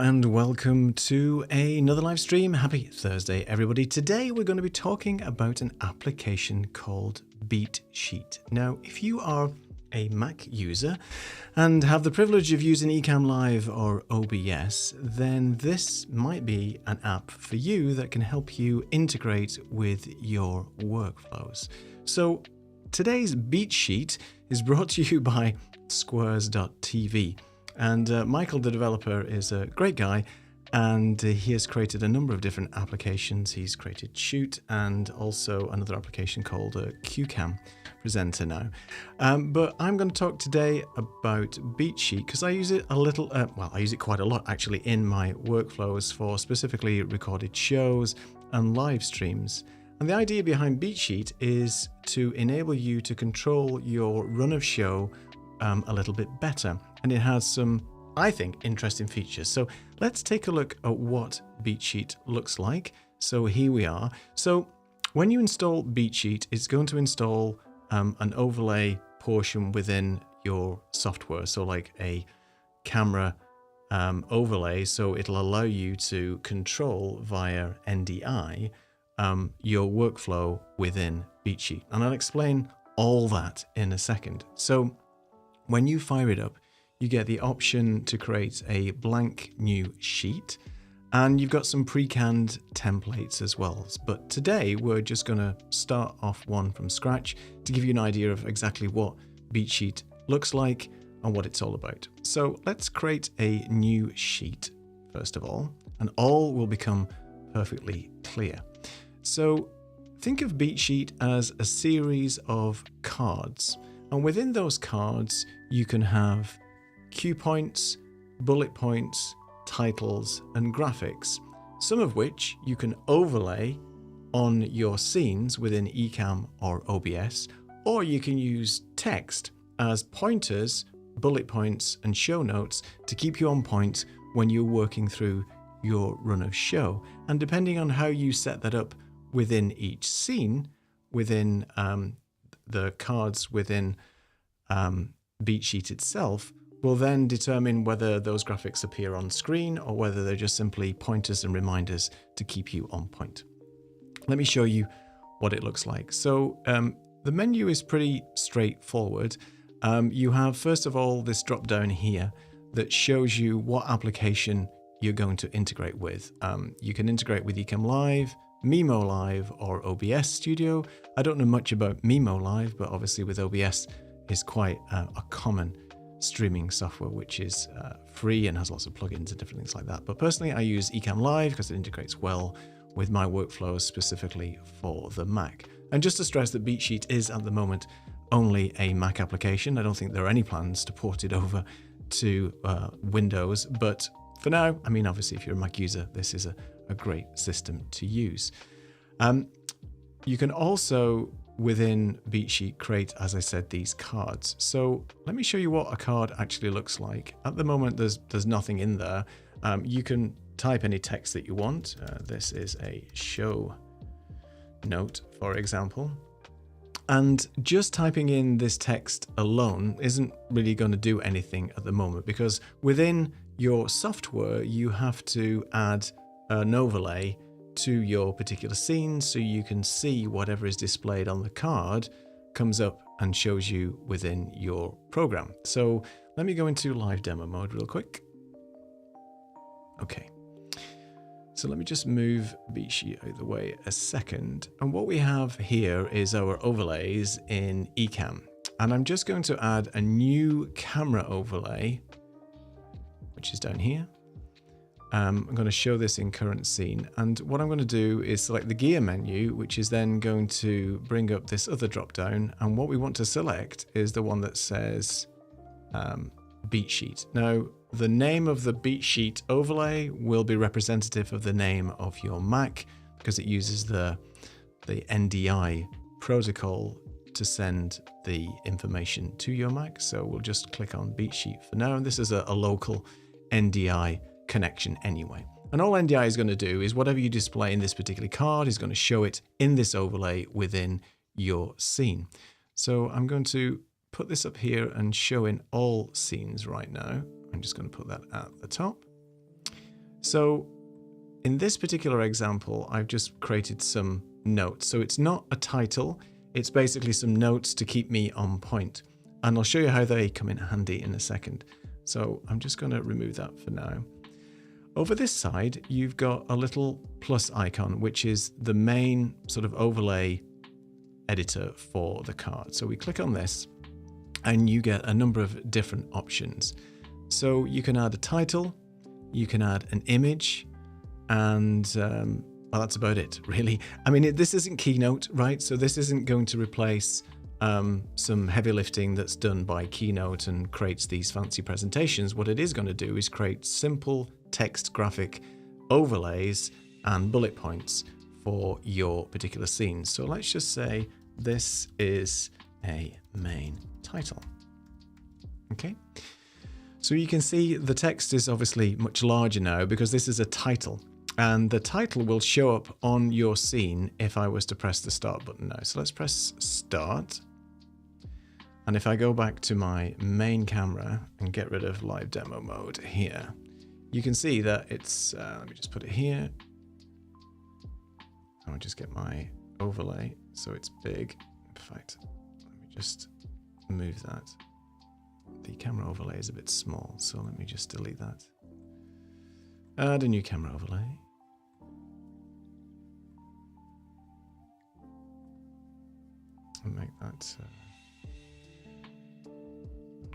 and welcome to another live stream. Happy Thursday, everybody. Today we're going to be talking about an application called BeatSheet. Now, if you are a Mac user and have the privilege of using Ecamm Live or OBS, then this might be an app for you that can help you integrate with your workflows. So today's BeatSheet is brought to you by Squares.tv. And Michael, the developer, is a great guy, and he has created a number of different applications. He's created Shoot and also another application called Ecamm Presenter now. But I'm going to talk today about BeatSheet because I use it a little, I use it quite a lot actually in my workflows for specifically recorded shows and live streams. And the idea behind BeatSheet is to enable you to control your run of show a little bit better. And it has some, I think, interesting features. So let's take a look at what BeatSheet looks like. So here we are. So when you install BeatSheet, it's going to install an overlay portion within your software. So like a camera overlay. So it'll allow you to control via NDI your workflow within BeatSheet. And I'll explain all that in a second. So when you fire it up, you get the option to create a blank new sheet, and you've got some pre-canned templates as well. But today we're just going to start off one from scratch to give you an idea of exactly what BeatSheet looks like and what it's all about. So let's create a new sheet first of all, and all will become perfectly clear. So think of BeatSheet as a series of cards. And within those cards, you can have cue points, bullet points, titles, and graphics, some of which you can overlay on your scenes within Ecamm or OBS, or you can use text as pointers, bullet points, and show notes to keep you on point when you're working through your run of show. And depending on how you set that up within each scene, within the cards within BeatSheet itself will then determine whether those graphics appear on screen or whether they're just simply pointers and reminders to keep you on point. Let me show you what it looks like. So the menu is pretty straightforward. You have, first of all, this drop down here that shows you what application you're going to integrate with. You can integrate with Ecamm Live, Mimo Live, or OBS Studio. I don't know much about Mimo Live, but obviously with OBS is quite a common streaming software, which is free and has lots of plugins and different things like that. But personally, I use Ecamm Live because it integrates well with my workflows specifically for the Mac. And just to stress that BeatSheet is at the moment only a Mac application. I don't think there are any plans to port it over to Windows, but for now, I mean, obviously, if you're a Mac user, this is a great system to use. You can also, within BeatSheet, create, as I said, these cards. So let me show you what a card actually looks like. At the moment, there's nothing in there. You can type any text that you want. This is a show note, for example. And just typing in this text alone isn't really going to do anything at the moment, because within your software, you have to add an overlay to your particular scene so you can see whatever is displayed on the card comes up and shows you within your program. So let me go into live demo mode real quick. Okay. So let me just move BeatSheet out of the way a second. And what we have here is our overlays in Ecamm. And I'm just going to add a new camera overlay, which is down here. I'm going to show this in current scene. And what I'm going to do is select the gear menu, which is then going to bring up this other drop down. And what we want to select is the one that says BeatSheet. Now, the name of the BeatSheet overlay will be representative of the name of your Mac because it uses the NDI protocol to send the information to your Mac. So we'll just click on BeatSheet for now. And this is a local NDI connection anyway. And all NDI is going to do is whatever you display in this particular card is going to show it in this overlay within your scene. So I'm going to put this up here and show in all scenes right now. I'm just going to put that at the top. So in this particular example, I've just created some notes. So it's not a title, it's basically some notes to keep me on point. And I'll show you how they come in handy in a second. So I'm just going to remove that for now. Over this side, you've got a little plus icon, which is the main sort of overlay editor for the card. So we click on this and you get a number of different options. So you can add a title, you can add an image, and well, that's about it, really. I mean, this isn't Keynote, right? So this isn't going to replace some heavy lifting that's done by Keynote and creates these fancy presentations. What it is going to do is create simple text graphic overlays and bullet points for your particular scene. So let's just say this is a main title. Okay. So you can see the text is obviously much larger now because this is a title. And the title will show up on your scene if I was to press the start button now. So let's press start. And if I go back to my main camera and get rid of live demo mode here, you can see that it's, let me just put it here. I'll just get my overlay so it's big. In fact, let me just move that. The camera overlay is a bit small, so let me just delete that. Add a new camera overlay. And make that,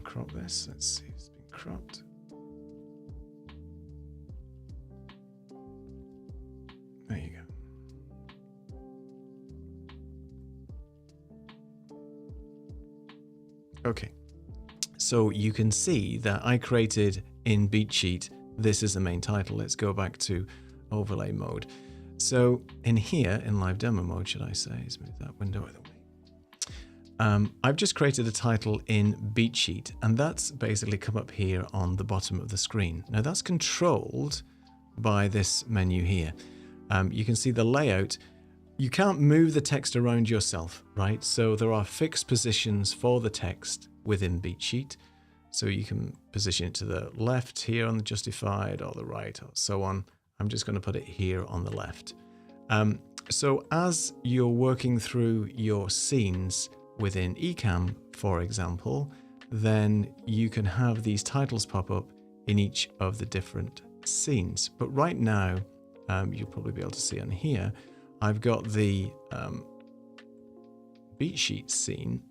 crop this. Let's see, it's been cropped. There you go. Okay. So you can see that I created in BeatSheet, this is the main title. Let's go back to overlay mode. So in here, in live demo mode, should I say, let's move that window out of the way. I've just created a title in BeatSheet, and that's basically come up here on the bottom of the screen. Now that's controlled by this menu here. You can see the layout. You can't move the text around yourself, right? So there are fixed positions for the text within BeatSheet. So you can position it to the left here on the justified or the right or so on. I'm just going to put it here on the left. So as you're working through your scenes within Ecamm, for example, then you can have these titles pop up in each of the different scenes. But right now, you'll probably be able to see on here, I've got the BeatSheet scene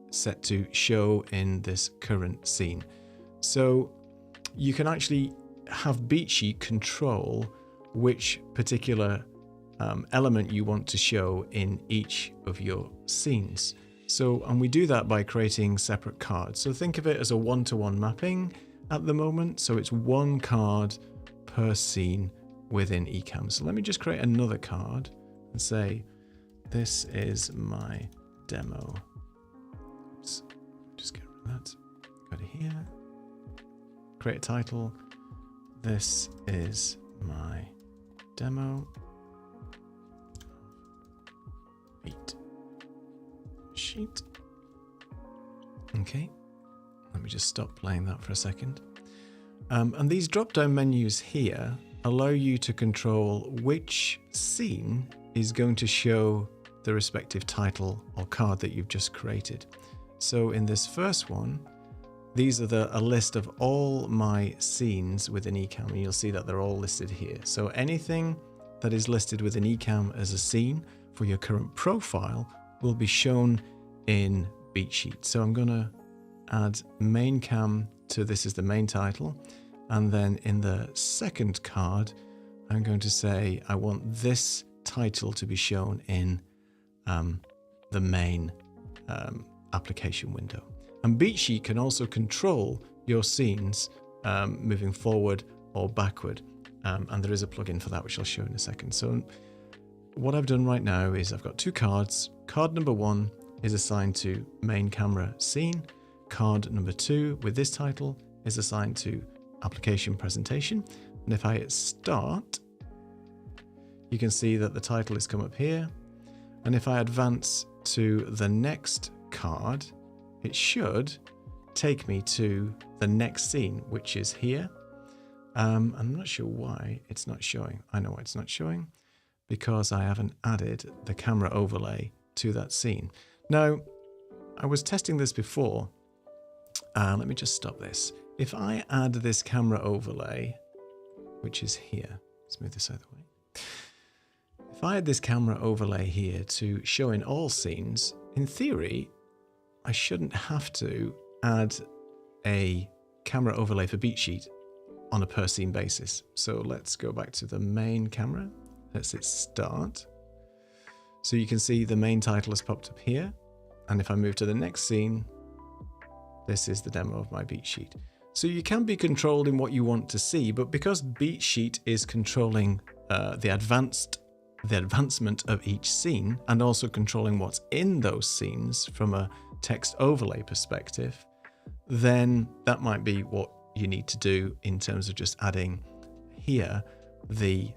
set to show in this current scene. So you can actually have BeatSheet control which particular element you want to show in each of your scenes. So, and we do that by creating separate cards. So think of it as a one-to-one mapping at the moment. So it's one card per scene within Ecamm. So let me just create another card and say, this is my demo. Oops. Just get rid of that. Go to here, create a title. This is my demo. Beat sheet. Okay, let me just stop playing that for a second. And these drop-down menus here allow you to control which scene is going to show the respective title or card that you've just created. So in this first one, these are a list of all my scenes within Ecamm, and you'll see that they're all listed here. So anything that is listed within Ecamm as a scene for your current profile will be shown in BeatSheet. So I'm going to add main cam to this is the main title. And then in the second card, I'm going to say I want this title to be shown in the main application window. And BeatSheet can also control your scenes moving forward or backward. And there is a plugin for that, which I'll show in a second. So what I've done right now is I've got two cards. Card number 1 is assigned to main camera scene. Card number 2 with this title is assigned to application presentation. And if I hit start, you can see that the title has come up here. And if I advance to the next card, it should take me to the next scene, which is here. I'm not sure why it's not showing. I know why it's not showing, because I haven't added the camera overlay to that scene. Now, I was testing this before. Let me just stop this. If I add this camera overlay, which is here, let's move this out of the way. If I add this camera overlay here to show in all scenes, in theory, I shouldn't have to add a camera overlay for beat sheet on a per scene basis. So let's go back to the main camera. Let's hit start. So you can see the main title has popped up here. And if I move to the next scene, this is the demo of my beat sheet. So you can be controlled in what you want to see, but because beat sheet is controlling the advancement of each scene and also controlling what's in those scenes from a text overlay perspective, then that might be what you need to do in terms of just adding here the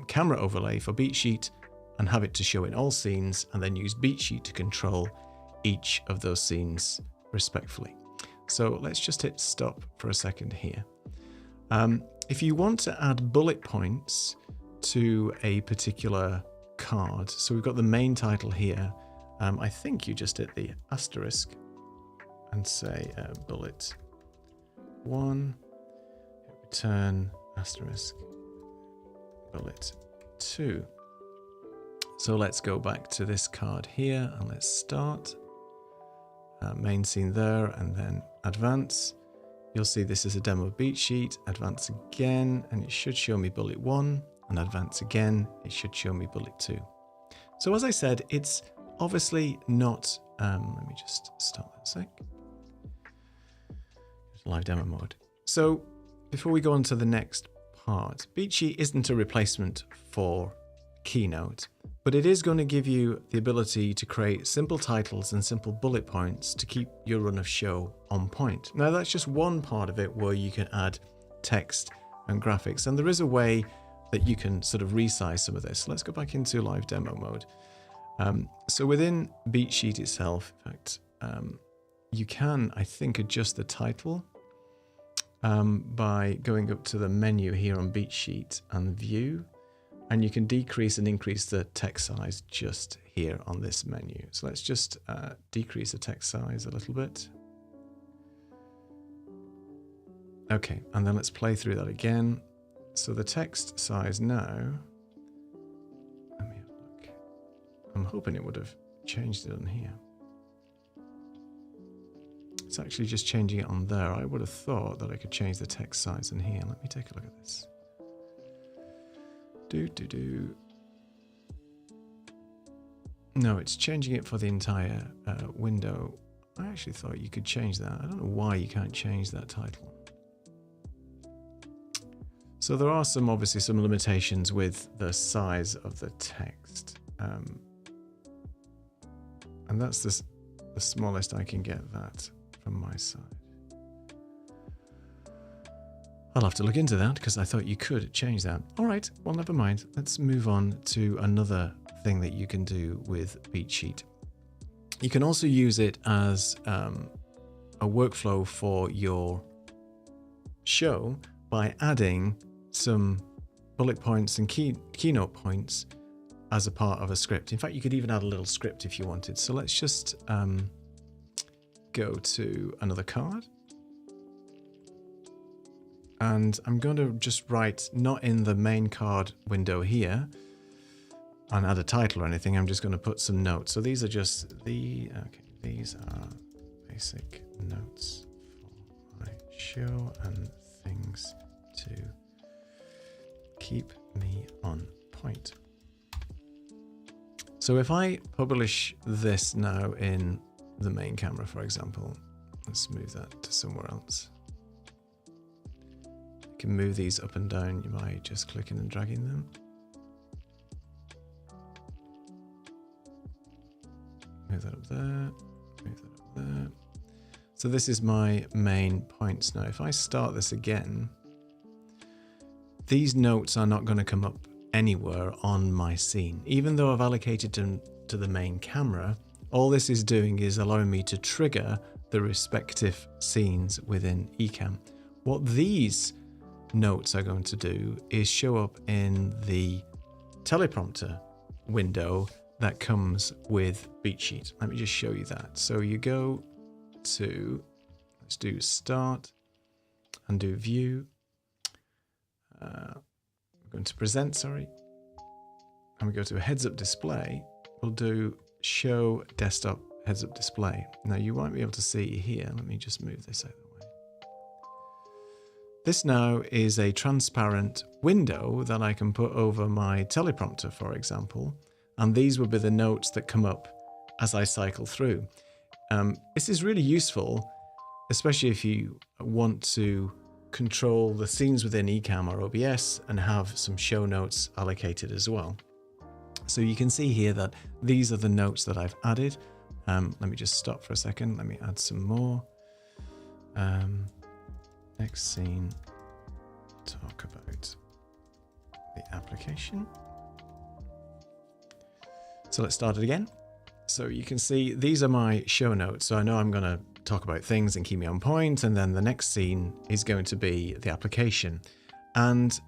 camera overlay for beat sheet and have it to show in all scenes, and then use beat sheet to control each of those scenes respectfully. So let's just hit stop for a second here. If you want to add bullet points to a particular card, so we've got the main title here. I think you just hit the asterisk and say bullet 1, return asterisk bullet 2. So let's go back to this card here and let's start. Main scene there, and then advance. You'll see this is a demo beat sheet. Advance again, and it should show me bullet 1, and advance again, it should show me bullet 2. So as I said, it's obviously not, let me just start that a sec. Live demo mode. So before we go on to the next part, beat sheet isn't a replacement for Keynote, but it is going to give you the ability to create simple titles and simple bullet points to keep your run of show on point. Now that's just one part of it where you can add text and graphics, and there is a way that you can sort of resize some of this. Let's go back into live demo mode. So within beat sheet itself, in fact, you can, I think, adjust the title by going up to the menu here on beat sheet and view. And you can decrease and increase the text size just here on this menu. So let's just decrease the text size a little bit. Okay, and then let's play through that again. So the text size now, let me have a look. I'm hoping it would have changed it on here. It's actually just changing it on there. I would have thought that I could change the text size in here. Let me take a look at this. No, it's changing it for the entire window. I actually thought you could change that. I don't know why you can't change that title. So there are obviously some limitations with the size of the text. And that's the smallest I can get that from my side. I'll have to look into that because I thought you could change that. All right, well, never mind. Let's move on to another thing that you can do with beat sheet. You can also use it as a workflow for your show by adding some bullet points and keynote points as a part of a script. In fact, you could even add a little script if you wanted. So let's just go to another card. And I'm going to just write, not in the main card window here, and add a title or anything. I'm just going to put some notes. So these are just these are basic notes for my show and things to keep me on point. So if I publish this now in the main camera, for example, let's move that to somewhere else. You can move these up and down by just clicking and dragging them. Move that up there, move that up there. So this is my main points now. If I start this again, these notes are not going to come up anywhere on my scene. Even though I've allocated them to the main camera, all this is doing is allowing me to trigger the respective scenes within Ecamm. What these notes are going to do is show up in the teleprompter window that comes with BeatSheet. Let me just show you that. So you go to, let's do Start and do View. We're going to Present, sorry. And we go to a heads-up display. We'll do Show Desktop Heads-up Display. Now you won't be able to see here. Let me just move this out of the way. This now is a transparent window that I can put over my teleprompter, for example. And these will be the notes that come up as I cycle through. This is really useful, especially if you want to control the scenes within Ecamm or OBS and have some show notes allocated as well. So you can see here that these are the notes that I've added. Let me just stop for a second. Let me add some more. Next scene, talk about the application. So let's start it again. So you can see these are my show notes. So I know I'm going to talk about things and keep me on point. And then the next scene is going to be the application. And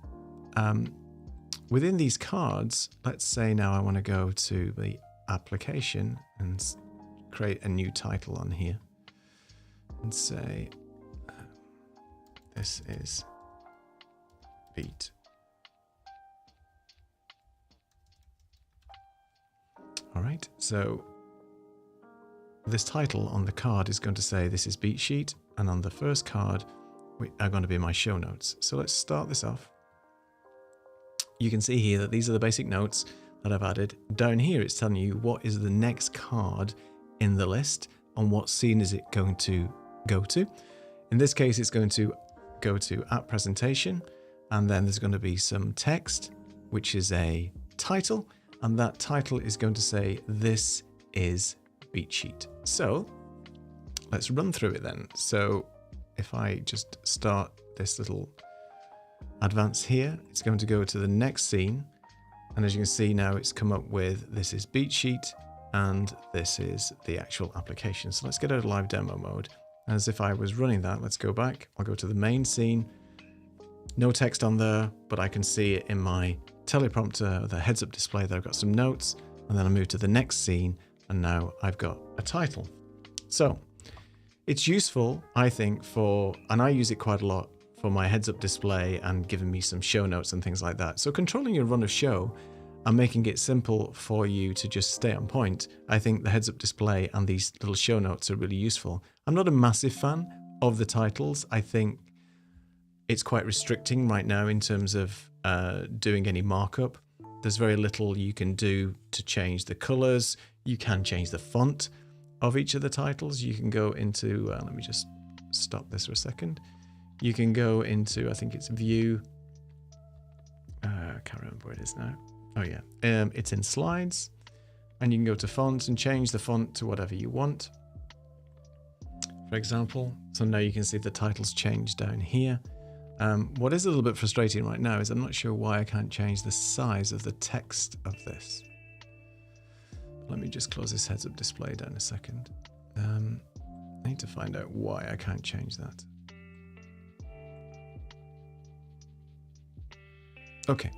within these cards, let's say now I want to go to the application and create a new title on here and say, this is Beat. All right, so this title on the card is going to say this is BeatSheet, and on the first card are going to be my show notes. So let's start this off. You can see here that these are the basic notes that I've added. Down here it's telling you what is the next card in the list and what scene is it going to go to. In this case it's going to go to App Presentation, and then there's going to be some text which is a title, and that title is going to say this is BeatSheet. So let's run through it then. So if I just start this little advance here, it's going to go to the next scene, and as you can see now it's come up with this is BeatSheet and this is the actual application. So let's get out of live demo mode. As if I was running that, let's go back. I'll go to the main scene. No text on there, but I can see it in my teleprompter, the heads-up display that I've got some notes, and then I move to the next scene, and now I've got a title. So it's useful, I think, and I use it quite a lot for my heads-up display and giving me some show notes and things like that. So controlling your run of show and making it simple for you to just stay on point, I think the heads-up display and these little show notes are really useful. I'm not a massive fan of the titles. I think it's quite restricting right now in terms of doing any markup. There's very little you can do to change the colors. You can change the font of each of the titles. You can go into, let me just stop this for a second. You can go into, I think it's View. I can't remember where it is now. Oh yeah, it's in Slides, and you can go to Fonts and change the font to whatever you want, for example. So now you can see the titles change down here. What is a little bit frustrating right now is I'm not sure why I can't change the size of the text of this. Let me just close this heads-up display down a second. I need to find out why I can't change that. Okay,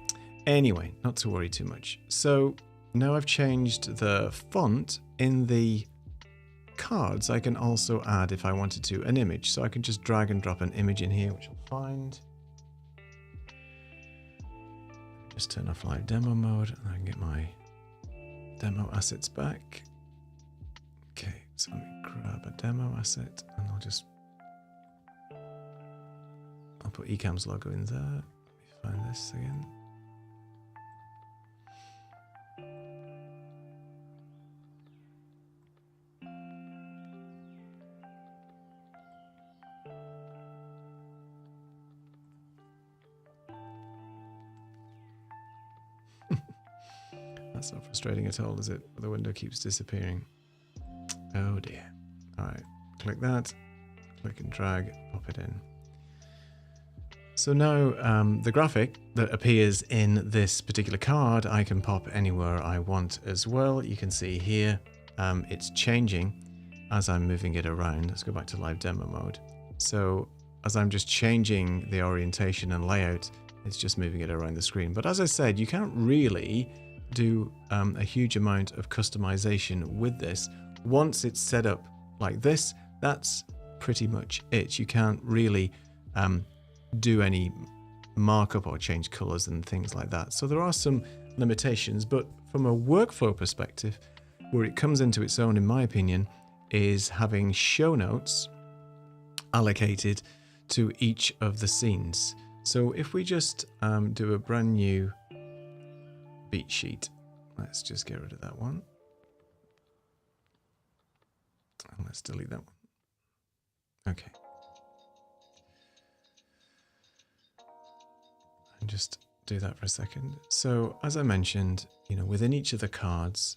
anyway, not to worry too much. So now I've changed the font in the cards. I can also add, if I wanted to, an image. So I can just drag and drop an image in here, which I'll find. Just turn off live demo mode, and I can get my demo assets back. Okay, so let me grab a demo asset, and I'll put Ecamm's logo in there. Let me find this again. That's not frustrating at all, is it? The window keeps disappearing. Oh dear. All right, click that, click and drag, pop it in. So now the graphic that appears in this particular card, I can pop anywhere I want as well. You can see here, it's changing as I'm moving it around. Let's go back to live demo mode. So as I'm just changing the orientation and layout, it's just moving it around the screen. But as I said, you can't really do a huge amount of customization with this. Once it's set up like this, that's pretty much it. You can't really do any markup or change colors and things like that. So there are some limitations, but from a workflow perspective, where it comes into its own, in my opinion, is having show notes allocated to each of the scenes. So if we just do a brand new beat sheet, let's just get rid of that one. And let's delete that one. Okay. And just do that for a second. So as I mentioned, you know, within each of the cards,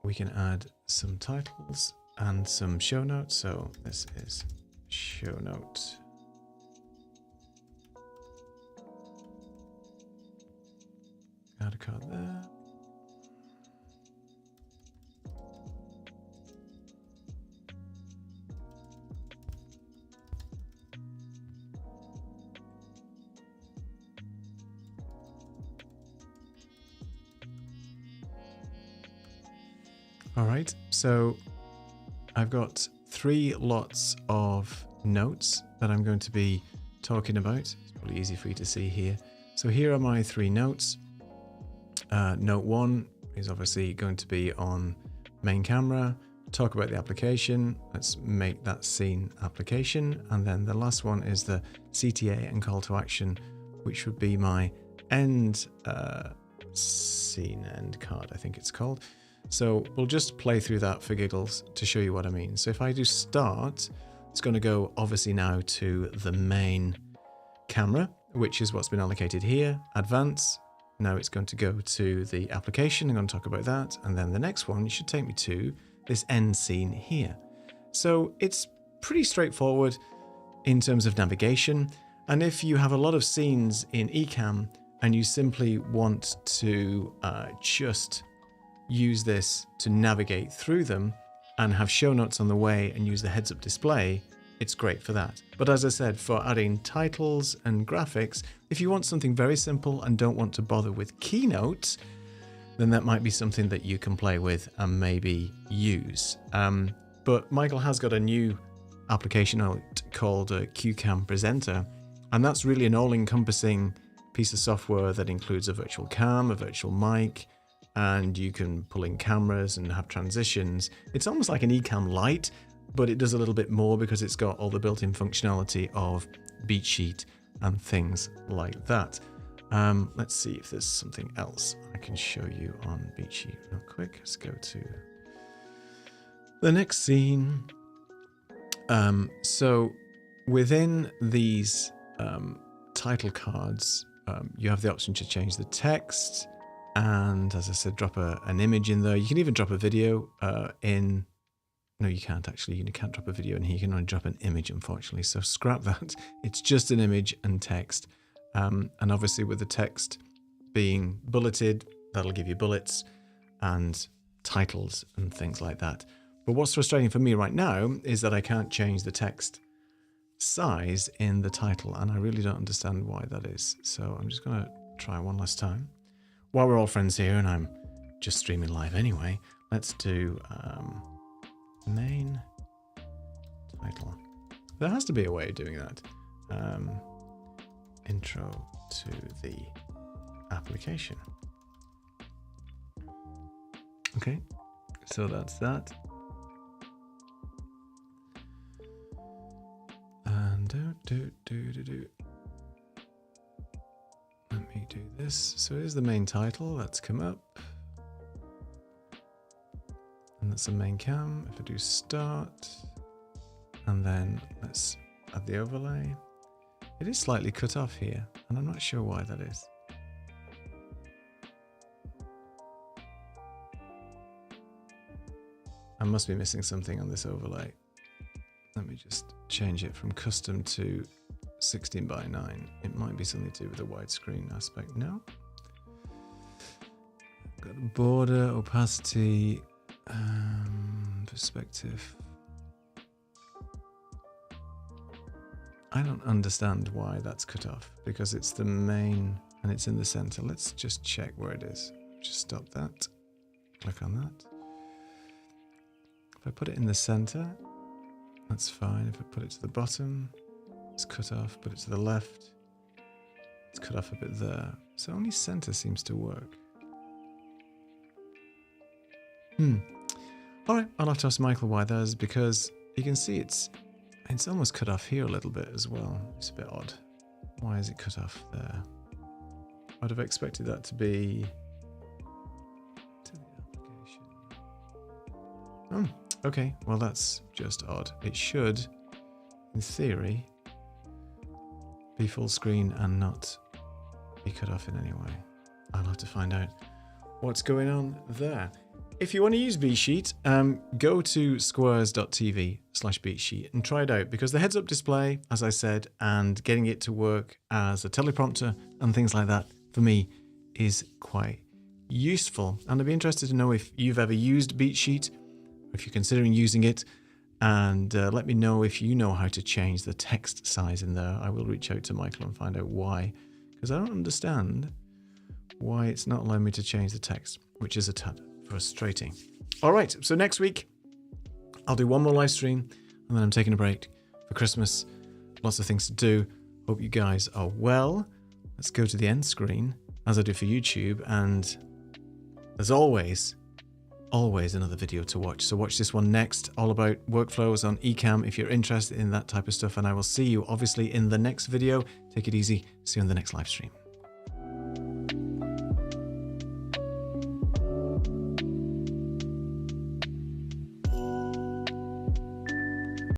we can add some titles and some show notes. So this is show note. Add a card there. All right, so I've got 3 lots of notes that I'm going to be talking about. It's probably easy for you to see here. So here are my 3 notes. Note 1 is obviously going to be on main camera, talk about the application. Let's make that scene application. And then the last one is the CTA and call to action, which would be my end scene end card, I think it's called. So we'll just play through that for giggles to show you what I mean. So if I do start, it's going to go obviously now to the main camera, which is what's been allocated here. Advance, now it's going to go to the application. I'm going to talk about that. And then the next one should take me to this end scene here. So it's pretty straightforward in terms of navigation. And if you have a lot of scenes in Ecamm and you simply want to just use this to navigate through them and have show notes on the way and use the heads-up display, it's great for that. But as I said, for adding titles and graphics, if you want something very simple and don't want to bother with keynote, then that might be something that you can play with and maybe use. But Michael has got a new application out called Ecamm Presenter, and that's really an all-encompassing piece of software that includes a virtual cam, a virtual mic, and you can pull in cameras and have transitions. It's almost like an Ecamm Lite, but it does a little bit more because it's got all the built-in functionality of beat sheet and things like that. Let's see if there's something else I can show you on beat sheet real quick. Let's go to the next scene. So within these title cards, you have the option to change the text. And as I said, drop an image in there. You can even drop a video in. No, you can't actually. You can't drop a video in here. You can only drop an image, unfortunately. So scrap that. It's just an image and text. And obviously with the text being bulleted, that'll give you bullets and titles and things like that. But what's frustrating for me right now is that I can't change the text size in the title. And I really don't understand why that is. So I'm just going to try one last time. While we're all friends here and I'm just streaming live anyway, let's do main title. There has to be a way of doing that. Intro to the application. Okay, so that's that. And let me do this. So here's the main title. That's come up. And that's the main cam. If I do start, and then let's add the overlay. It is slightly cut off here, and I'm not sure why that is. I must be missing something on this overlay. Let me just change it from custom to 16:9. It might be something to do with the widescreen aspect. No. Got a border, opacity, perspective. I don't understand why that's cut off, because it's the main and it's in the center. Let's just check where it is. Just stop that. Click on that. If I put it in the center, that's fine. If I put it to the bottom, it's cut off. Put it to the left, it's cut off a bit there. So only center seems to work. All right, I'll have to ask Michael why that is, because you can see it's almost cut off here a little bit as well. It's a bit odd. Why is it cut off there? I'd have expected that to be to the application. Okay, well that's just odd. It should, in theory, be full screen and not be cut off in any way. I'll have to find out what's going on there. If you want to use BeatSheet, go to squares.tv/BeatSheet and try it out, because the heads-up display, as I said, and getting it to work as a teleprompter and things like that, for me, is quite useful. And I'd be interested to know if you've ever used BeatSheet, or if you're considering using it, and let me know if you know how to change the text size in there. I will reach out to Michael and find out why, because I don't understand why it's not allowing me to change the text, which is a tad frustrating. All right, so next week I'll do one more live stream, and then I'm taking a break for Christmas. Lots of things to do. Hope you guys are well. Let's go to the end screen, as I do for YouTube, and as always another video to watch. So watch this one next, all about workflows on Ecamm if you're interested in that type of stuff, and I will see you obviously in the next video. Take it easy. See you on the next live stream.